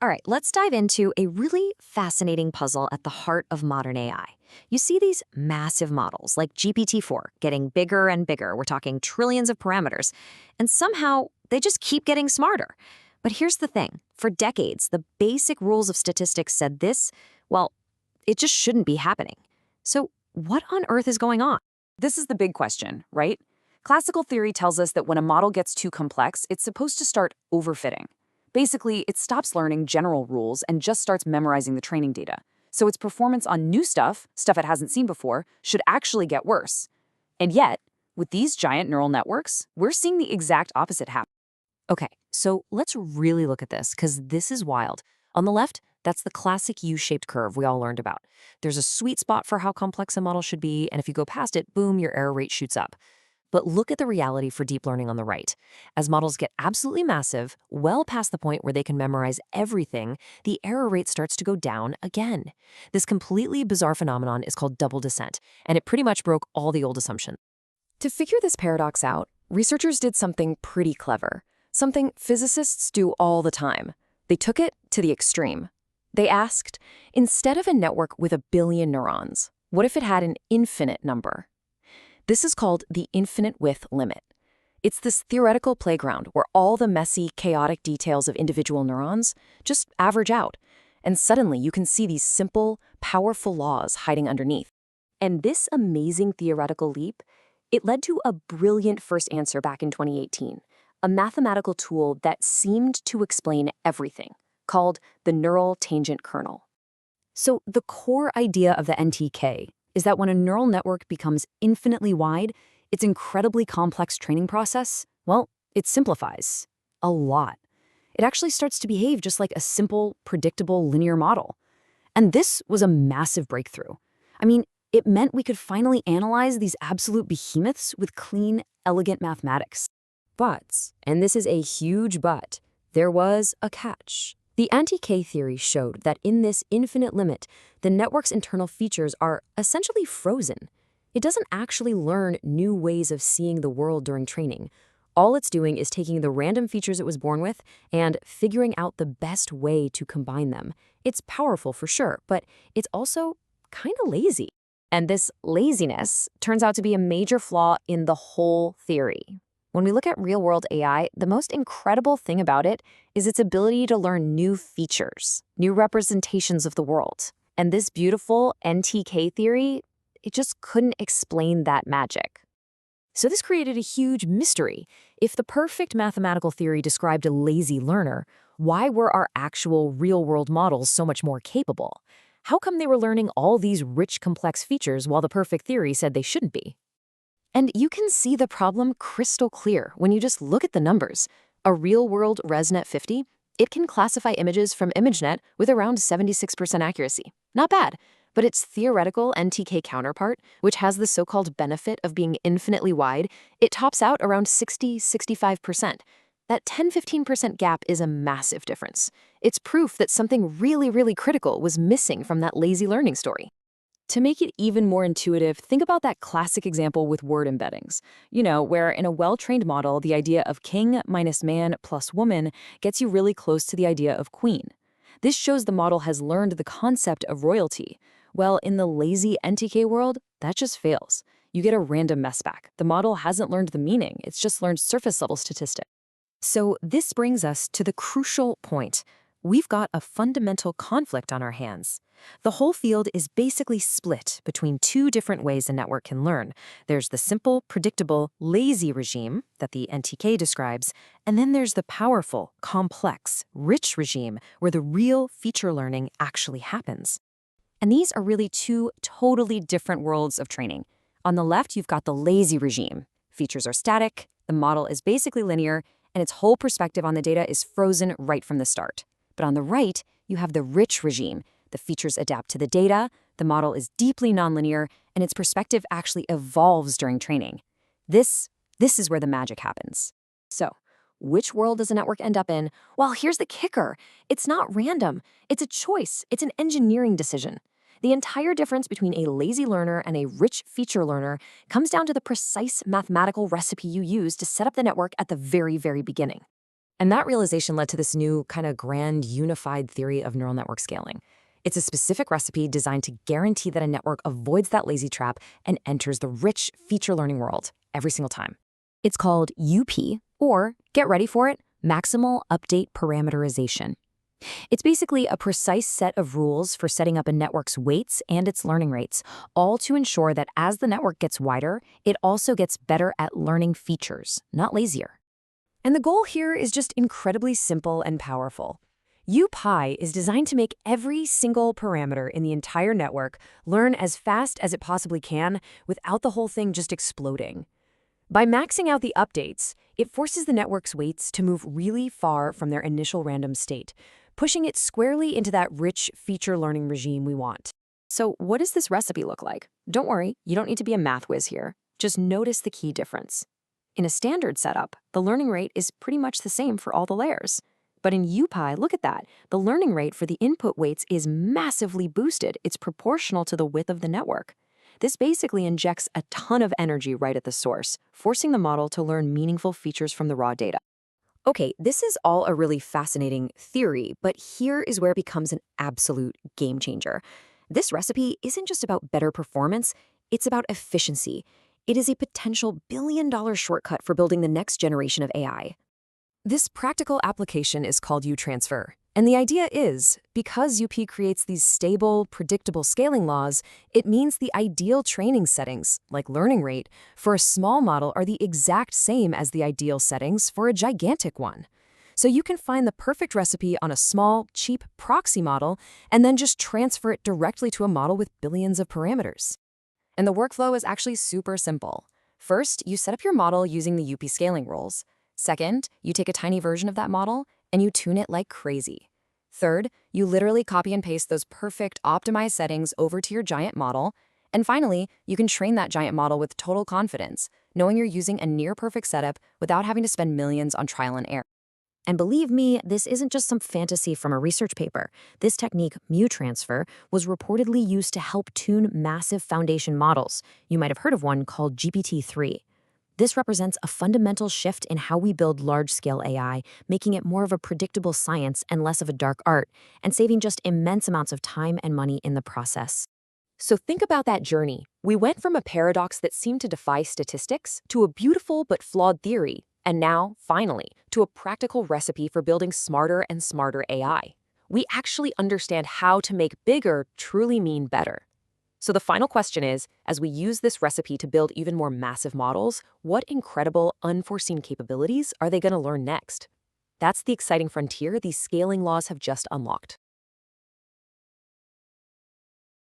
All right, let's dive into a really fascinating puzzle at the heart of modern AI. You see these massive models like GPT-4 getting bigger and bigger. We're talking trillions of parameters. And somehow they just keep getting smarter. But here's the thing. For decades, the basic rules of statistics said this, well, it just shouldn't be happening. So what on earth is going on? This is the big question, right? Classical theory tells us that when a model gets too complex, it's supposed to start overfitting. Basically, it stops learning general rules and just starts memorizing the training data. So its performance on new stuff it hasn't seen before, should actually get worse. And yet, with these giant neural networks, we're seeing the exact opposite happen. Okay, so let's really look at this, because this is wild. On the left, that's the classic U-shaped curve we all learned about. There's a sweet spot for how complex a model should be, and if you go past it, boom, your error rate shoots up. But look at the reality for deep learning on the right. As models get absolutely massive, well past the point where they can memorize everything, the error rate starts to go down again. This completely bizarre phenomenon is called double descent, and it pretty much broke all the old assumptions. To figure this paradox out, researchers did something pretty clever, something physicists do all the time. They took it to the extreme. They asked, instead of a network with 1 billion neurons, what if it had an infinite number? This is called the infinite-width limit. It's this theoretical playground where all the messy, chaotic details of individual neurons just average out, and suddenly you can see these simple, powerful laws hiding underneath. And this amazing theoretical leap, it led to a brilliant first answer back in 2018, a mathematical tool that seemed to explain everything, called the Neural Tangent Kernel. So the core idea of the NTK is that when a neural network becomes infinitely wide, its incredibly complex training process, well, it simplifies a lot. It actually starts to behave just like a simple, predictable linear model. And this was a massive breakthrough. I mean, it meant we could finally analyze these absolute behemoths with clean, elegant mathematics. But, and this is a huge but, there was a catch. The NTK theory showed that in this infinite limit, the network's internal features are essentially frozen. It doesn't actually learn new ways of seeing the world during training. All it's doing is taking the random features it was born with and figuring out the best way to combine them. It's powerful for sure, but it's also kind of lazy. And this laziness turns out to be a major flaw in the whole theory. When we look at real-world AI, the most incredible thing about it is its ability to learn new features, new representations of the world. And this beautiful NTK theory, it just couldn't explain that magic. So this created a huge mystery. If the perfect mathematical theory described a lazy learner, why were our actual real-world models so much more capable? How come they were learning all these rich, complex features while the perfect theory said they shouldn't be? And you can see the problem crystal clear when you just look at the numbers. A real-world ResNet 50, it can classify images from ImageNet with around 76% accuracy. Not bad, but its theoretical NTK counterpart, which has the so-called benefit of being infinitely wide, it tops out around 60–65%. That 10–15% gap is a massive difference. It's proof that something really, really critical was missing from that lazy learning story. To make it even more intuitive, think about that classic example with word embeddings. You know, where in a well-trained model, the idea of king minus man plus woman gets you really close to the idea of queen. This shows the model has learned the concept of royalty. Well, in the lazy NTK world, that just fails. You get a random mess back. The model hasn't learned the meaning, it's just learned surface-level statistics. So this brings us to the crucial point. We've got a fundamental conflict on our hands. The whole field is basically split between two different ways a network can learn. There's the simple, predictable, lazy regime that the NTK describes, and then there's the powerful, complex, rich regime where the real feature learning actually happens. And these are really two totally different worlds of training. On the left, you've got the lazy regime. Features are static, the model is basically linear, and its whole perspective on the data is frozen right from the start. But on the right, you have the rich regime. The features adapt to the data, the model is deeply nonlinear, and its perspective actually evolves during training. This is where the magic happens. So, which world does a network end up in? Well, here's the kicker. It's not random. It's a choice. It's an engineering decision. The entire difference between a lazy learner and a rich feature learner comes down to the precise mathematical recipe you use to set up the network at the very, very beginning. And that realization led to this new kind of grand unified theory of neural network scaling. It's a specific recipe designed to guarantee that a network avoids that lazy trap and enters the rich feature learning world every single time. It's called UP, or get ready for it, maximal update parameterization. It's basically a precise set of rules for setting up a network's weights and its learning rates, all to ensure that as the network gets wider, it also gets better at learning features, not lazier. And the goal here is just incredibly simple and powerful. UPy is designed to make every single parameter in the entire network learn as fast as it possibly can without the whole thing just exploding. By maxing out the updates, it forces the network's weights to move really far from their initial random state, pushing it squarely into that rich feature learning regime we want. So what does this recipe look like? Don't worry, you don't need to be a math whiz here. Just notice the key difference. In a standard setup, the learning rate is pretty much the same for all the layers. But in UPy, look at that. The learning rate for the input weights is massively boosted. It's proportional to the width of the network. This basically injects a ton of energy right at the source, forcing the model to learn meaningful features from the raw data. Okay, this is all a really fascinating theory, but here is where it becomes an absolute game changer. This recipe isn't just about better performance, it's about efficiency. It is a potential billion-dollar shortcut for building the next generation of AI. This practical application is called U-transfer. And the idea is, because UP creates these stable, predictable scaling laws, it means the ideal training settings, like learning rate, for a small model are the exact same as the ideal settings for a gigantic one. So you can find the perfect recipe on a small, cheap proxy model and then just transfer it directly to a model with billions of parameters. And the workflow is actually super simple. First, you set up your model using the UP scaling rules. Second, you take a tiny version of that model and you tune it like crazy. Third, you literally copy and paste those perfect optimized settings over to your giant model. And finally, you can train that giant model with total confidence, knowing you're using a near-perfect setup without having to spend millions on trial and error. And believe me, this isn't just some fantasy from a research paper. This technique, mu-transfer, was reportedly used to help tune massive foundation models. You might have heard of one called GPT-3. This represents a fundamental shift in how we build large-scale AI, making it more of a predictable science and less of a dark art, and saving just immense amounts of time and money in the process. So think about that journey. We went from a paradox that seemed to defy statistics to a beautiful but flawed theory, and now, finally, to a practical recipe for building smarter and smarter AI. We actually understand how to make bigger truly mean better. So the final question is, as we use this recipe to build even more massive models, what incredible, unforeseen capabilities are they going to learn next? That's the exciting frontier these scaling laws have just unlocked.